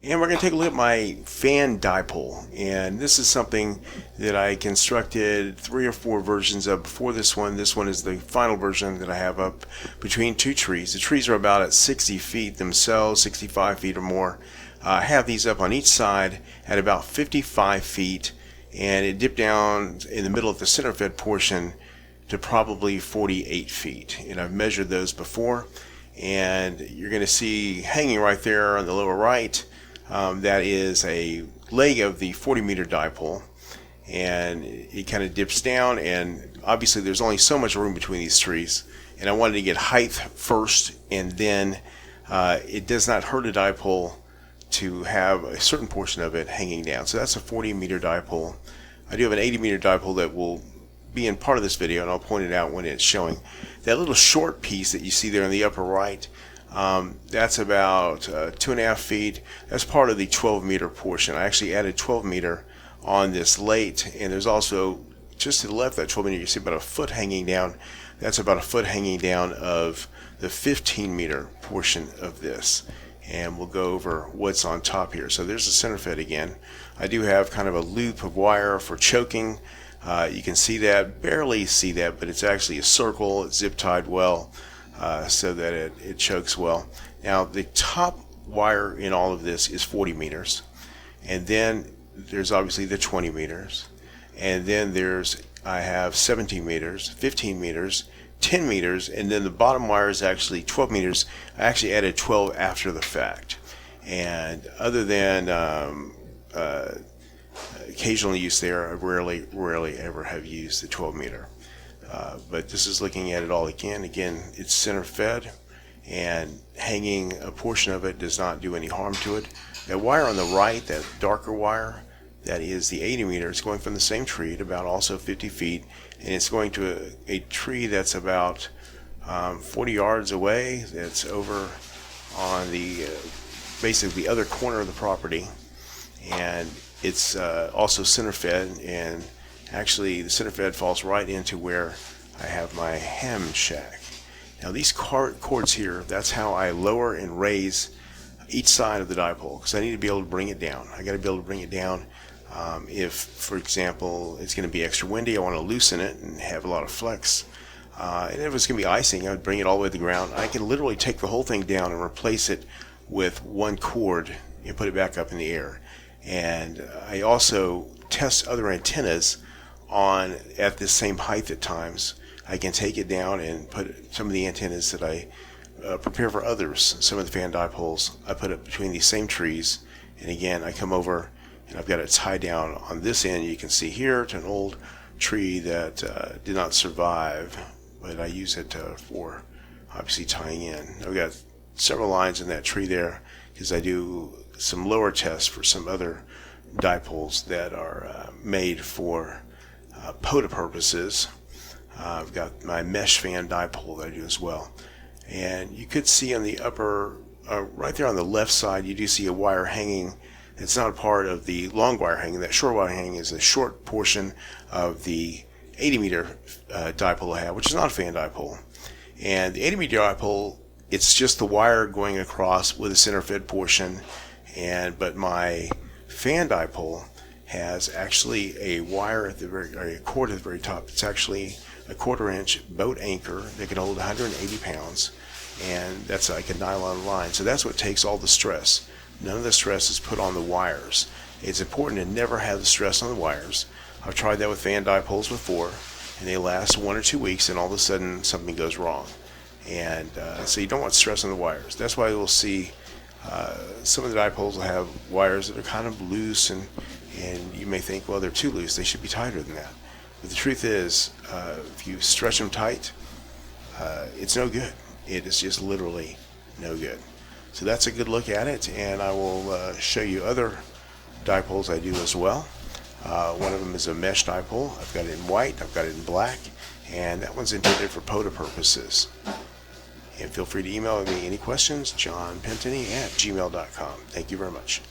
And we're going to take a look at my fan dipole. And this is something that I constructed 3 or 4 versions of before this one. This one is the final version that I have up between 2 trees. The trees are about at 60 feet themselves, 65 feet or more. I have these up on each side at about 55 feet, and it dipped down in the middle of the center fed portion to probably 48 feet. And I've measured those before, and you're going to see hanging right there on the lower right, that is a leg of the 40-meter dipole, and it kind of dips down, and obviously there's only so much room between these trees, and I wanted to get height first, and then it does not hurt a dipole to have a certain portion of it hanging down. So that's a 40-meter dipole. I do have an 80-meter dipole that will be in part of this video, and I'll point it out when it's showing. That little short piece that you see there in the upper right, that's about 2.5 feet. That's part of the 12-meter portion. I actually added 12-meter on this late, and there's also just to the left of that 12-meter, you see about a foot hanging down. That's about a foot hanging down of the 15-meter portion of this. And we'll go over what's on top here. So there's the center fed again. I do have kind of a loop of wire for choking. You can see that, barely see that, but it's actually a circle. It's zip tied well so that it chokes well. Now the top wire in all of this is 40 meters, and then there's obviously the 20 meters, and then I have 17 meters, 15 meters, 10 meters, and then the bottom wire is actually 12 meters. I actually added 12 after the fact, and other than occasional use there, I rarely ever have used the 12 meter. But this is looking at it all again. Again, it's center fed, and hanging a portion of it does not do any harm to it. That wire on the right, that darker wire, that is the 80 meter. It's going from the same tree at about also 50 feet, and it's going to a tree that's about 40 yards away. That's over on the basically the other corner of the property, and it's also center fed, and actually the center fed falls right into where I have my ham shack. Now these cords here, that's how I lower and raise each side of the dipole, because I need to be able to bring it down. I got to be able to bring it down. If, for example, it's going to be extra windy, I want to loosen it and have a lot of flex. And if it's going to be icing, I would bring it all the way to the ground. I can literally take the whole thing down and replace it with one cord and put it back up in the air. And I also test other antennas on at the same height at times. I can take it down and put some of the antennas that I prepare for others, some of the fan dipoles, I put it between these same trees, and again I come over and I've got it tied down on this end. You can see here to an old tree that did not survive, but I use it for obviously tying in. I've got several lines in that tree there because I do some lower tests for some other dipoles that are made for POTA purposes. I've got my mesh fan dipole that I do as well. And you could see on the upper, right there on the left side, you do see a wire hanging. It's not a part of the long wire hanging. That short wire hanging is the short portion of the 80-meter dipole I have, which is not a fan dipole. And the 80-meter dipole, it's just the wire going across with a center fed portion. But my fan dipole has actually a wire at the a cord at the very top. It's actually a 1/4-inch boat anchor that can hold 180 pounds, and that's like a nylon line. So that's what takes all the stress. None of the stress is put on the wires. It's important to never have the stress on the wires. I've tried that with fan dipoles before, and they last 1 or 2 weeks, and all of a sudden something goes wrong. And so you don't want stress on the wires. That's why you'll see some of the dipoles will have wires that are kind of loose, and you may think, well, they're too loose. They should be tighter than that. But the truth is, if you stretch them tight, it's no good. It is just literally no good. So that's a good look at it, and I will show you other dipoles I do as well. One of them is a mesh dipole. I've got it in white, I've got it in black, and that one's intended for POTA purposes. And feel free to email me any questions, johnpentany@gmail.com. Thank you very much.